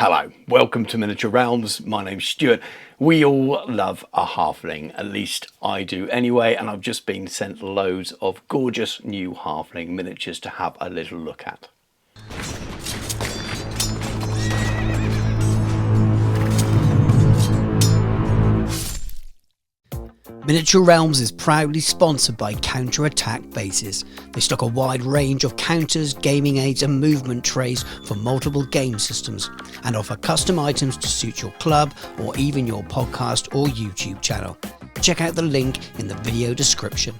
Hello, welcome to Miniature Realms. My name's Stuart. We all love a halfling, at least I do anyway, and I've just been sent loads of gorgeous new halfling miniatures to have a little look at. Miniature Realms is proudly sponsored by Counter-Attack Bases. They stock a wide range of counters, gaming aids and movement trays for multiple game systems and offer custom items to suit your club or even your podcast or YouTube channel. Check out the link in the video description.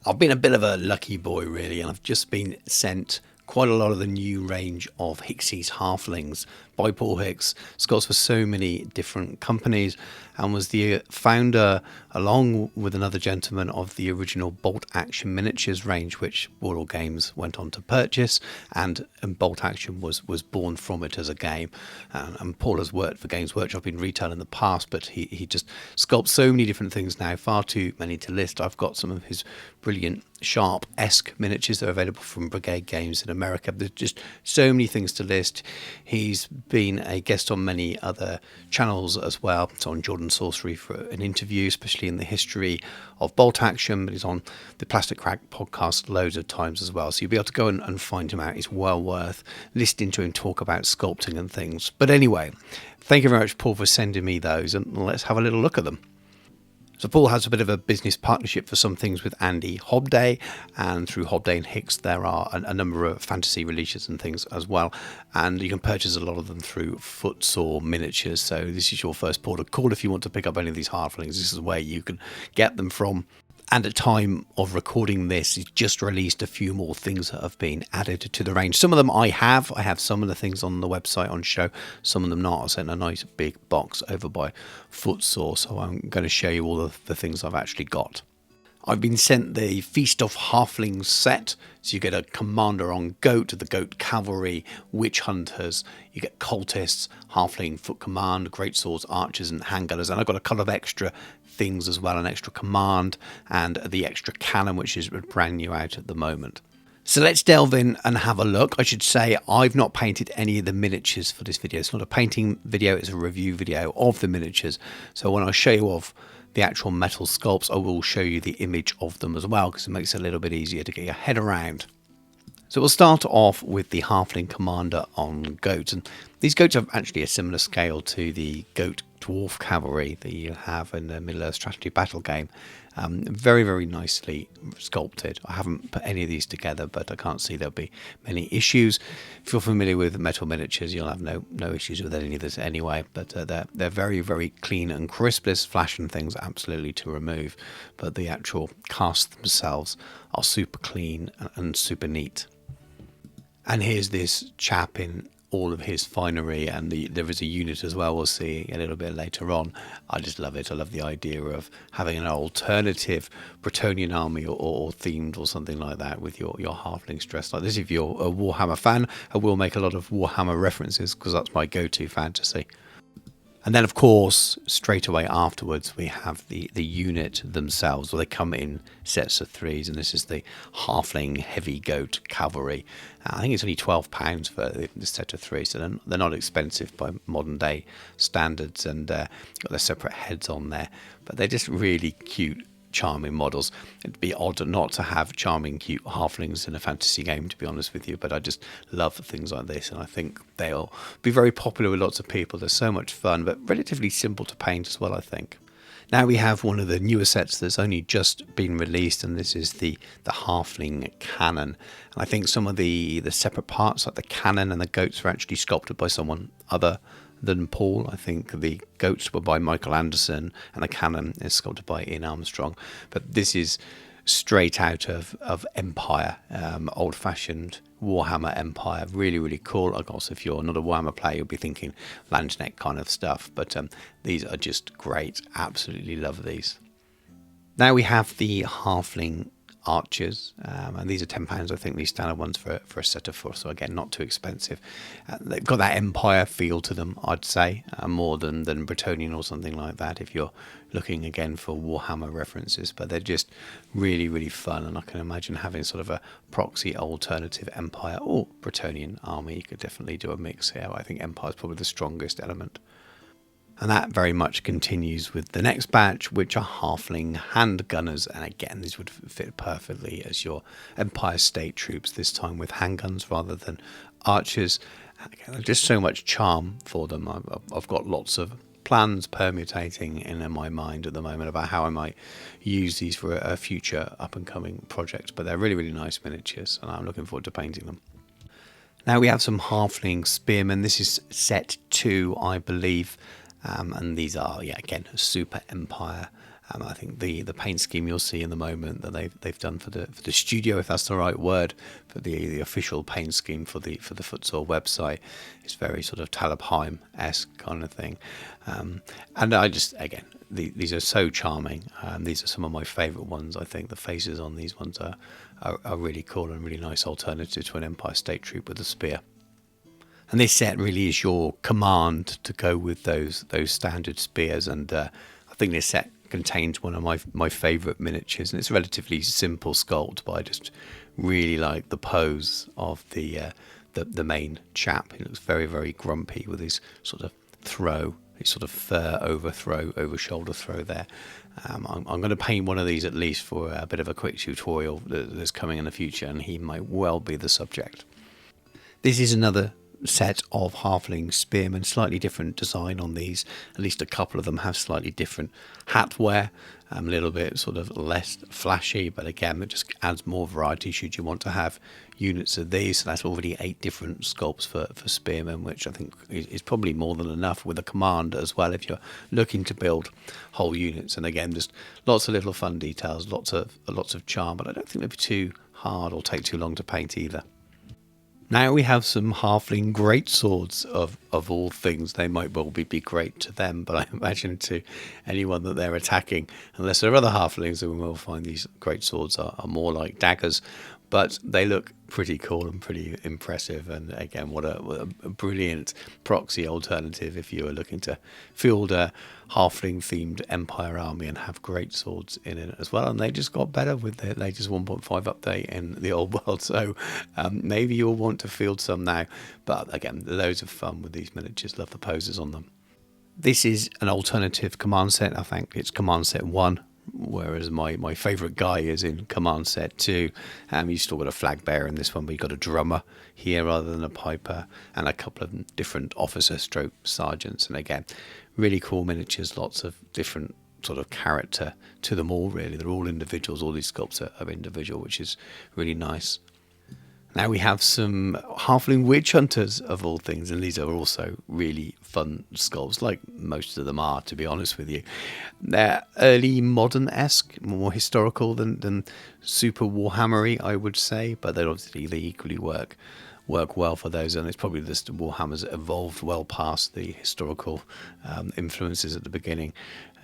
I've been a bit of a lucky boy really, and I've just been sent quite a lot of the new range of Hicksy's Halflings by Paul Hicks. Sculpts for so many different companies and was the founder, along with another gentleman, of the original Bolt Action Miniatures range, which Warlord Games went on to purchase, and Bolt Action was born from it as a game. And Paul has worked for Games Workshop in retail in the past, but he just sculpts so many different things now, far too many to list. I've got some of his brilliant Sharp-esque miniatures that are available from Brigade Games in America. There's just so many things to list. He's been a guest on many other channels as well. It's on Jordan Sorcery for an interview, especially in the history of Bolt Action, but he's on the Plastic Crack podcast loads of times as well. So you'll be able to go and find him out. It's well worth listening to him talk about sculpting and things. But anyway, thank you very much, Paul, for sending me those, and let's have a little look at them. So Paul has a bit of a business partnership for some things with Andy Hobday, and through Hobday and Hicks there are a number of fantasy releases and things as well, and you can purchase a lot of them through Footsore Miniatures. So this is your first port of call if you want to pick up any of these halflings. This is where you can get them from. And at time of recording this, he's just released a few more things that have been added to the range. Some of them I have some of the things on the website on show, some of them not. I sent a nice big box over by Footsore, so I'm going to show you all of the things I've actually got. I've been sent the Feast of Halflings set, so you get a commander on goat, the goat cavalry, witch hunters, you get cultists, halfling foot command, great swords, archers and handgunners, and I've got a couple of extra things as well, an extra command and the extra cannon, which is brand new out at the moment. So let's delve in and have a look. I should say I've not painted any of the miniatures for this video. It's not a painting video, it's a review video of the miniatures. So when I show you off the actual metal sculpts, I will show you the image of them as well, because it makes it a little bit easier to get your head around. So we'll start off with the Halfling Commander on goats, and these goats are actually a similar scale to the goat dwarf cavalry that you have in the Middle-earth strategy battle game. Very, very nicely sculpted. I haven't put any of these together, but I can't see there'll be many issues. If you're familiar with metal miniatures, you'll have no issues with any of this anyway, but they're very, very clean and crisp. There's flash and things absolutely to remove, but the actual casts themselves are super clean and super neat. And here's this chap in all of his finery, and there is a unit as well we'll see a little bit later on. I just love it. I love the idea of having an alternative Bretonnian army or themed or something like that with your halflings dressed like this. If you're a Warhammer fan, I will make a lot of Warhammer references because that's my go-to fantasy. And then, of course, straight away afterwards, we have the unit themselves. Well, they come in sets of threes, and this is the Halfling Heavy Goat Cavalry. I think it's only £12 for this set of three, so they're not expensive by modern day standards, and got their separate heads on there. But they're just really cute, charming models. It'd be odd not to have charming, cute halflings in a fantasy game, to be honest with you, but I just love things like this, and I think they'll be very popular with lots of people. They're so much fun, but relatively simple to paint as well, I think. Now we have one of the newer sets that's only just been released, and this is the Halfling Cannon. And I think some of the separate parts, like the cannon and the goats, are actually sculpted by someone other than Paul. I think the goats were by Michael Anderson, and the cannon is sculpted by Ian Armstrong. But this is straight out of Empire, old-fashioned Warhammer Empire. Really, really cool. Of course, if you're not a Warhammer player, you'll be thinking Langeneck kind of stuff. But these are just great. Absolutely love these. Now we have the Halfling archers, and these are £10. I think these standard ones for a set of 4, so again not too expensive. They've got that Empire feel to them, I'd say, more than Bretonnian or something like that, if you're looking again for Warhammer references. But they're just really, really fun, and I can imagine having sort of a proxy alternative Empire or Bretonnian army. You could definitely do a mix here. I think Empire is probably the strongest element. And that very much continues with the next batch, which are Halfling handgunners. And again, these would fit perfectly as your Empire State troops, this time with handguns rather than archers. Again, there's just so much charm for them. I've got lots of plans permutating in my mind at the moment about how I might use these for a future up-and-coming project. But they're really, really nice miniatures, and I'm looking forward to painting them. Now we have some Halfling spearmen. This is set 2, I believe. And these are, again, Super Empire. I think the paint scheme you'll see in the moment that they've done for the studio, if that's the right word, for the official paint scheme for the Futsal website, is very sort of Talabheim-esque kind of thing. And I just, again, these are so charming. These are some of my favourite ones. I think the faces on these ones are really cool and really nice alternative to an Empire State Troop with a spear. And this set really is your command to go with those standard spears. And I think this set contains one of my favourite miniatures. And it's a relatively simple sculpt, but I just really like the pose of the main chap. He looks very, very grumpy with his sort of throw, his sort of fur over shoulder throw there. I'm going to paint one of these at least for a bit of a quick tutorial that's coming in the future, and he might well be the subject. This is another set of Halfling spearmen, slightly different design on these. At least a couple of them have slightly different hat wear, a little bit sort of less flashy, but again it just adds more variety should you want to have units of these. So that's already 8 different sculpts for spearmen, which I think is probably more than enough with a command as well if you're looking to build whole units. And again, just lots of little fun details, lots of charm, but I don't think they'll be too hard or take too long to paint either. Now we have some Halfling greatswords of all things. They might well be great to them, but I imagine to anyone that they're attacking, unless there are other Halflings, then we will find these greatswords are more like daggers. But they look pretty cool and pretty impressive. And again, what a brilliant proxy alternative if you are looking to field a Halfling-themed Empire army and have great swords in it as well. And they just got better with their latest 1.5 update in the old world. So maybe you'll want to field some now. But again, loads of fun with these miniatures. Love the poses on them. This is an alternative command set. I think it's command set 1. Whereas my favourite guy is in command set 2. You've still got a flag bearer in this one, but you've got a drummer here rather than a piper, and a couple of different officer stroke sergeants. And again, really cool miniatures, lots of different sort of character to them all really. They're all individuals, all these sculpts are individual, which is really nice. Now we have some Halfling witch hunters of all things, and these are also really fun sculpts, like most of them are, to be honest with you. They're early modern-esque, more historical than super Warhammery, I would say, but they equally work well for those, and it's probably just Warhammer's evolved well past the historical influences at the beginning.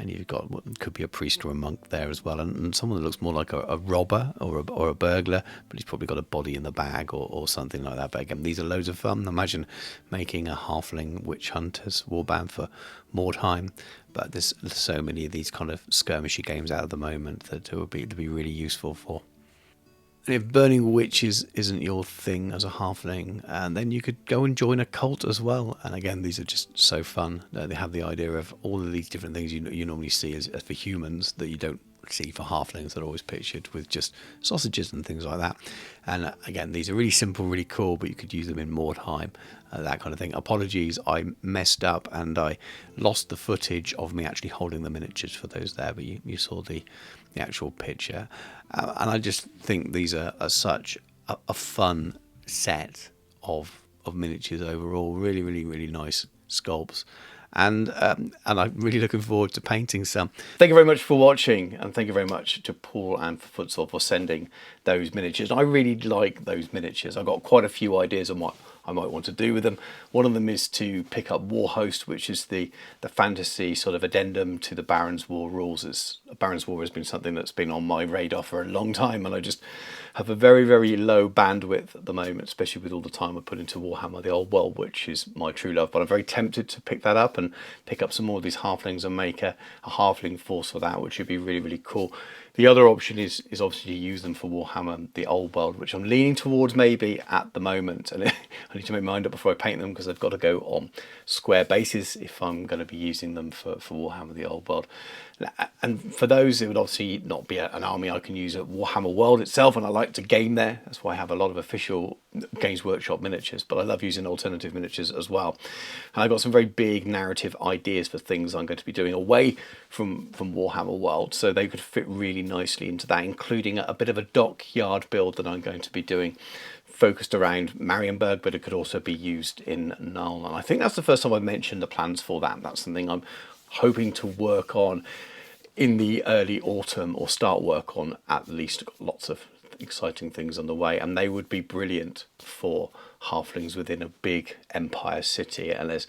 And you've got what could be a priest or a monk there as well, and someone that looks more like a robber or a burglar, but he's probably got a body in the bag or something like that. But again, these are loads of fun. Imagine making a Halfling witch hunters warband for Mordheim. But there's so many of these kind of skirmishy games out at the moment that it would be really useful for. And if burning witches isn't your thing as a Halfling, then you could go and join a cult as well. And again, these are just so fun. They have the idea of all of these different things you normally see as for humans that you don't see for Halflings that are always pictured with just sausages and things like that. And again, these are really simple, really cool, but you could use them in Mordheim, that kind of thing. Apologies, I messed up and I lost the footage of me actually holding the miniatures for those there, but you saw the actual picture. And I just think these are such a fun set of miniatures overall. Really, really, really nice sculpts. And I'm really looking forward to painting some. Thank you very much for watching, and thank you very much to Paul and for Futsal for sending those miniatures. I really like those miniatures. I've got quite a few ideas on what I might want to do with them. One of them is to pick up Warhost, which is the fantasy sort of addendum to the Baron's War rules. Baron's War has been something that's been on my radar for a long time, and I just have a very, very low bandwidth at the moment, especially with all the time I put into Warhammer the Old World, which is my true love. But I'm very tempted to pick that up and pick up some more of these halflings and make a halfling force for that, which would be really, really cool. The other option is obviously to use them for Warhammer the Old World, which I'm leaning towards maybe at the moment. And I need to make my mind up before I paint them, because they've got to go on square bases if I'm going to be using them for Warhammer the Old World. And for those, it would obviously not be an army I can use at Warhammer World itself, and I like to game there. That's why I have a lot of official Games Workshop miniatures, but I love using alternative miniatures as well. And I've got some very big narrative ideas for things I'm going to be doing away from Warhammer World, so they could fit really nicely into that, including a bit of a dockyard build that I'm going to be doing, focused around Marienburg, but it could also be used in Null. And I think that's the first time I've mentioned the plans for that. That's something I'm hoping to work on in the early autumn, or start work on at least. Got lots of exciting things on the way, and they would be brilliant for halflings within a big empire city, and there's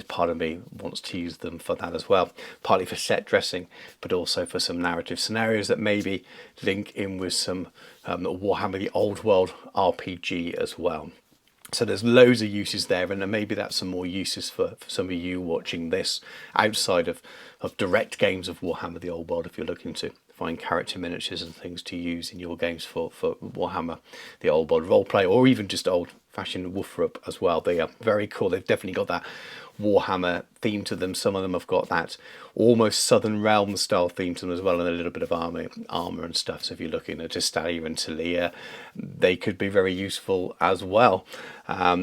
part of me wants to use them for that as well, partly for set dressing, but also for some narrative scenarios that maybe link in with some Warhammer the Old World RPG as well. So there's loads of uses there, and then maybe that's some more uses for some of you watching this outside of direct games of Warhammer the Old World, if you're looking to find character miniatures and things to use in your games for Warhammer the Old World roleplay, or even just old-fashioned Wolfrup as well. They are very cool. They've definitely got that Warhammer theme to them. Some of them have got that almost Southern Realms style theme to them as well, and a little bit of armor and stuff. So if you're looking at Estalia and Talia, they could be very useful as well.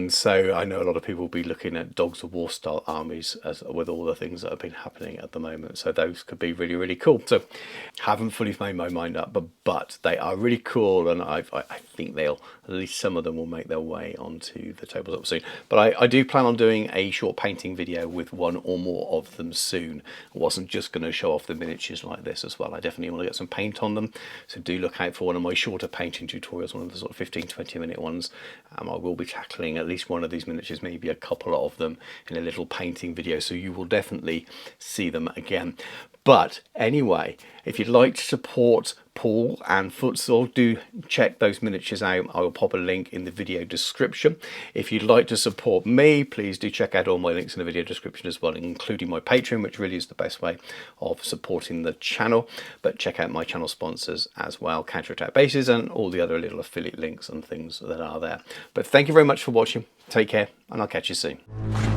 So I know a lot of people will be looking at Dogs of War style armies with all the things that have been happening at the moment. So those could be really, really cool. So haven't fully made my mind up, but they are really cool, and I think at least some of them will make their way onto the tabletop soon. But I do plan on doing a short painting video with one or more of them soon. I wasn't just going to show off the miniatures like this as well. I definitely want to get some paint on them, so do look out for one of my shorter painting tutorials, one of the sort of 15-20 minute ones. I will be tackling at least one of these miniatures, maybe a couple of them, in a little painting video, so you will definitely see them again. But anyway, if you'd like to support Paul and Futsal, do check those miniatures out. I will pop a link in the video description. If you'd like to support me, please do check out all my links in the video description as well, including my Patreon, which really is the best way of supporting the channel. But check out my channel sponsors as well, Counterattack Bases, and all the other little affiliate links and things that are there. But thank you very much for watching. Take care, and I'll catch you soon.